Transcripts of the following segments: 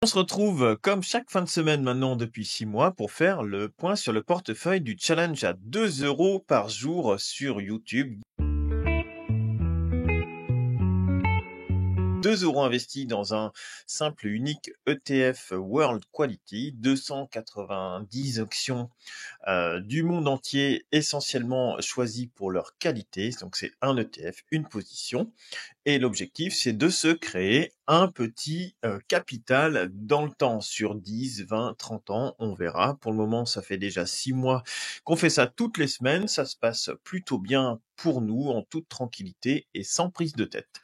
On se retrouve comme chaque fin de semaine maintenant depuis 6 mois pour faire le point sur le portefeuille du challenge à 2 euros par jour sur YouTube. 2 € investis dans un simple et unique ETF World Quality, 290 actions du monde entier, essentiellement choisies pour leur qualité. Donc c'est un ETF, une position. Et l'objectif, c'est de se créer un petit capital dans le temps, sur 10, 20, 30 ans, on verra. Pour le moment, ça fait déjà 6 mois qu'on fait ça toutes les semaines. Ça se passe plutôt bien pour nous, en toute tranquillité et sans prise de tête.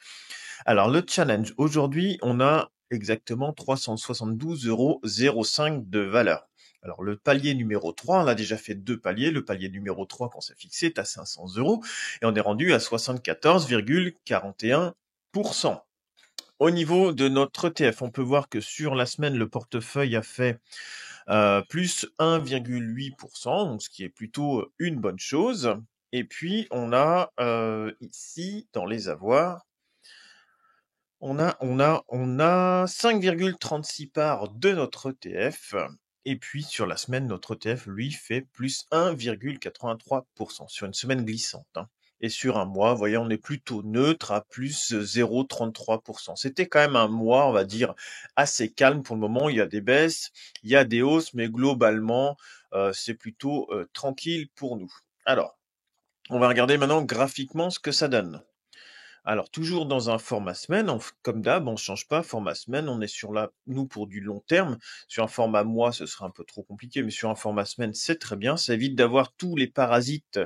Alors, le challenge, aujourd'hui, on a exactement 372,05 € de valeur. Alors, le palier numéro 3, on a déjà fait 2 paliers. Le palier numéro 3, qu'on s'est fixé, est à 500 € et on est rendu à 74,41%. Au niveau de notre ETF, on peut voir que sur la semaine, le portefeuille a fait plus 1,8%, donc ce qui est plutôt une bonne chose. Et puis, on a ici, dans les avoirs, on a 5,36 parts de notre ETF. Et puis, sur la semaine, notre ETF, lui, fait plus 1,83% sur une semaine glissante, hein. Et sur un mois, vous voyez, on est plutôt neutre à plus 0,33%. C'était quand même un mois, on va dire, assez calme pour le moment. Il y a des baisses, il y a des hausses, mais globalement, c'est plutôt tranquille pour nous. Alors, on va regarder maintenant graphiquement ce que ça donne. Alors, toujours dans un format semaine, comme d'hab, on ne change pas. Format semaine, on est sur nous, pour du long terme. Sur un format mois, ce serait un peu trop compliqué, mais sur un format semaine, c'est très bien. Ça évite d'avoir tous les parasites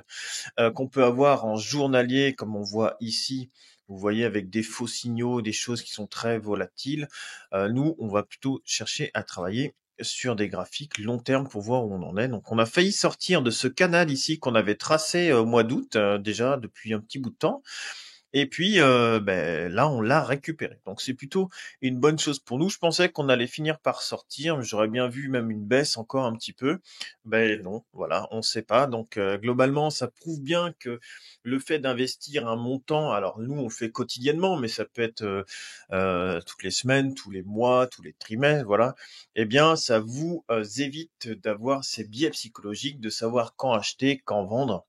qu'on peut avoir en journalier, comme on voit ici. Vous voyez, avec des faux signaux, des choses qui sont très volatiles. Nous, on va plutôt chercher à travailler sur des graphiques long terme pour voir où on en est. Donc, on a failli sortir de ce canal ici qu'on avait tracé au mois d'août, déjà depuis un petit bout de temps. Et puis, là, on l'a récupéré. Donc, c'est plutôt une bonne chose pour nous. Je pensais qu'on allait finir par sortir. J'aurais bien vu même une baisse encore un petit peu. Ben non, voilà, on ne sait pas. Donc, globalement, ça prouve bien que le fait d'investir un montant, alors nous, on le fait quotidiennement, mais ça peut être toutes les semaines, tous les mois, tous les trimestres, voilà. Eh bien, ça vous évite d'avoir ces biais psychologiques de savoir quand acheter, quand vendre.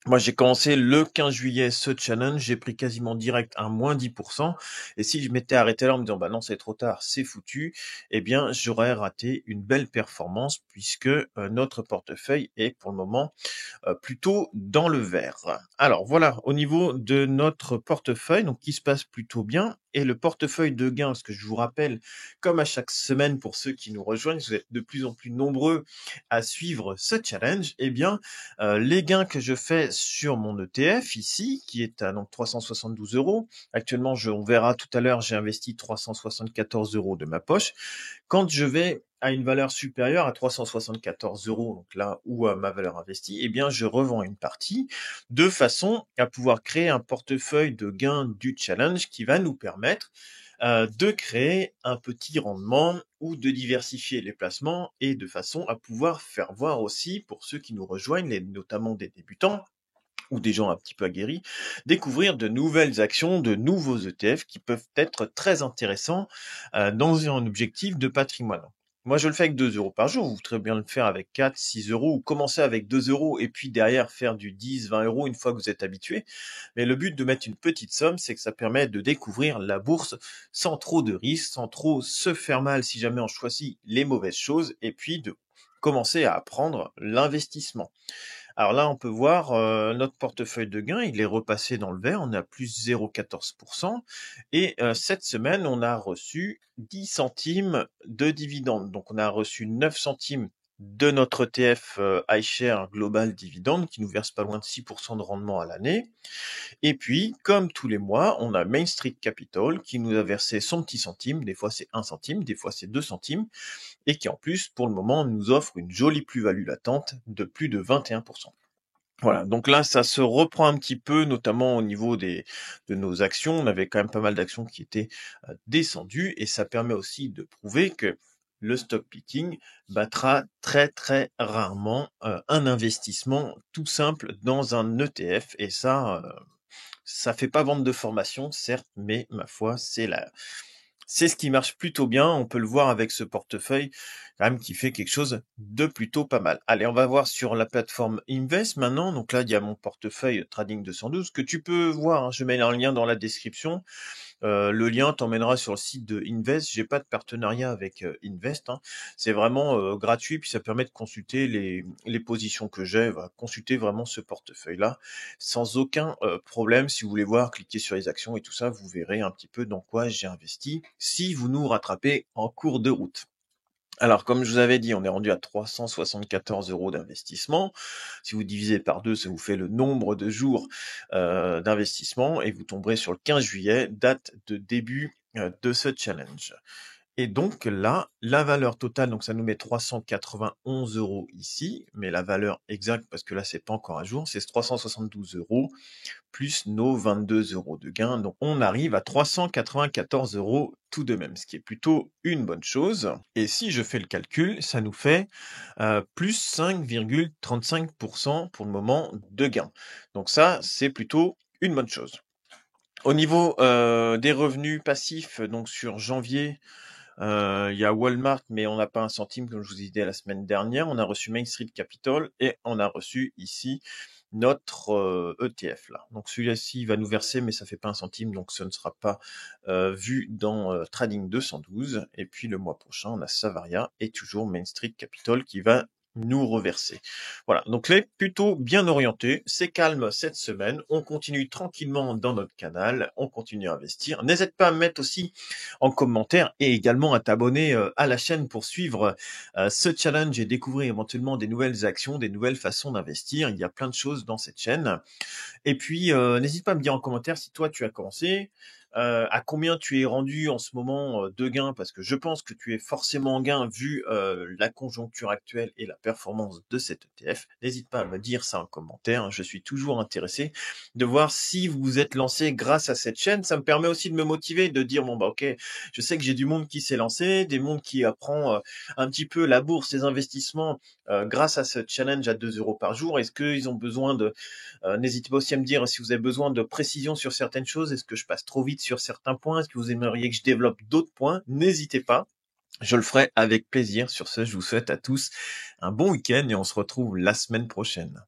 Moi, j'ai commencé le 15 juillet ce challenge, j'ai pris quasiment direct un moins 10%. Et si je m'étais arrêté là en me disant, bah non, c'est trop tard, c'est foutu, eh bien, j'aurais raté une belle performance puisque notre portefeuille est pour le moment plutôt dans le vert. Alors voilà, au niveau de notre portefeuille, donc qui se passe plutôt bien, et le portefeuille de gains, parce que je vous rappelle, comme à chaque semaine pour ceux qui nous rejoignent, vous êtes de plus en plus nombreux à suivre ce challenge, eh bien, les gains que je fais sur mon ETF ici, qui est à donc 372 €, actuellement, on verra tout à l'heure, j'ai investi 374 € de ma poche. Quand je vais à une valeur supérieure à 374 €, donc là où à ma valeur investie, eh bien, je revends une partie de façon à pouvoir créer un portefeuille de gains du challenge qui va nous permettre de créer un petit rendement ou de diversifier les placements et de façon à pouvoir faire voir aussi pour ceux qui nous rejoignent, notamment des débutants ou des gens un petit peu aguerris, découvrir de nouvelles actions, de nouveaux ETF qui peuvent être très intéressants dans un objectif de patrimoine. Moi, je le fais avec 2 € par jour. Vous pouvez très bien le faire avec 4, 6 € ou commencer avec 2 € et puis derrière faire du 10, 20 € une fois que vous êtes habitué. Mais le but de mettre une petite somme, c'est que ça permet de découvrir la bourse sans trop de risques, sans trop se faire mal si jamais on choisit les mauvaises choses et puis de commencer à apprendre l'investissement. Alors là, on peut voir notre portefeuille de gains, il est repassé dans le vert, on est à plus 0,14%. Et cette semaine, on a reçu 10 centimes de dividendes. Donc on a reçu 9 centimes de notre ETF iShare Global Dividende qui nous verse pas loin de 6% de rendement à l'année. Et puis, comme tous les mois, on a Main Street Capital qui nous a versé son petit centime. Des fois c'est 1 centime, des fois c'est 2 centimes. Et qui en plus, pour le moment, nous offre une jolie plus-value latente de plus de 21%. Voilà, donc là, ça se reprend un petit peu, notamment au niveau de nos actions. On avait quand même pas mal d'actions qui étaient descendues, et ça permet aussi de prouver que le stock picking battra très très rarement un investissement tout simple dans un ETF. Et ça fait pas vente de formation, certes, mais ma foi, C'est ce qui marche plutôt bien. On peut le voir avec ce portefeuille, quand même, qui fait quelque chose de plutôt pas mal. Allez, on va voir sur la plateforme Invest maintenant. Donc là, il y a mon portefeuille Trading 212 que tu peux voir, hein. Je mets un lien dans la description. Le lien t'emmènera sur le site de Invest. J'ai pas de partenariat avec Invest, hein. C'est vraiment gratuit, puis ça permet de consulter les positions que j'ai, consulter vraiment ce portefeuille-là sans aucun problème. Si vous voulez voir, cliquez sur les actions et tout ça, vous verrez un petit peu dans quoi j'ai investi si vous nous rattrapez en cours de route. Alors, comme je vous avais dit, on est rendu à 374 euros d'investissement. Si vous divisez par 2, ça vous fait le nombre de jours d'investissement et vous tomberez sur le 15 juillet, date de début de ce challenge. Et donc là, la valeur totale, donc ça nous met 391 euros ici, mais la valeur exacte, parce que là c'est pas encore à jour, c'est 372 euros plus nos 22 euros de gain. Donc on arrive à 394 euros tout de même, ce qui est plutôt une bonne chose. Et si je fais le calcul, ça nous fait plus 5,35% pour le moment de gain. Donc ça, c'est plutôt une bonne chose. Au niveau des revenus passifs, donc sur janvier, il y a Walmart, mais on n'a pas un centime, comme je vous ai dit la semaine dernière. On a reçu Main Street Capital et on a reçu ici notre ETF là. Donc celui-ci va nous verser, mais ça fait pas un centime, donc ce ne sera pas vu dans Trading 212. Et puis le mois prochain, on a Savaria et toujours Main Street Capital qui va nous reverser. Voilà, donc là, plutôt bien orienté, c'est calme cette semaine, on continue tranquillement dans notre canal, on continue à investir. N'hésite pas à mettre aussi en commentaire et également à t'abonner à la chaîne pour suivre ce challenge et découvrir éventuellement des nouvelles actions, des nouvelles façons d'investir. Il y a plein de choses dans cette chaîne. Et puis, n'hésite pas à me dire en commentaire si toi tu as commencé, à combien tu es rendu en ce moment de gains, parce que je pense que tu es forcément en gain vu la conjoncture actuelle et la performance de cet ETF. N'hésite pas à me dire ça en commentaire. Je suis toujours intéressé de voir si vous vous êtes lancé grâce à cette chaîne. Ça me permet aussi de me motiver, de dire bon bah ok, je sais que j'ai du monde qui s'est lancé, des mondes qui apprend un petit peu la bourse, les investissements grâce à ce challenge à 2 euros par jour. Est-ce qu'ils ont besoin de n'hésitez pas aussi à me dire si vous avez besoin de précision sur certaines choses. Est-ce que je passe trop vite sur certains points? Est-ce que vous aimeriez que je développe d'autres points? N'hésitez pas. Je le ferai avec plaisir. Sur ce, je vous souhaite à tous un bon week-end et on se retrouve la semaine prochaine.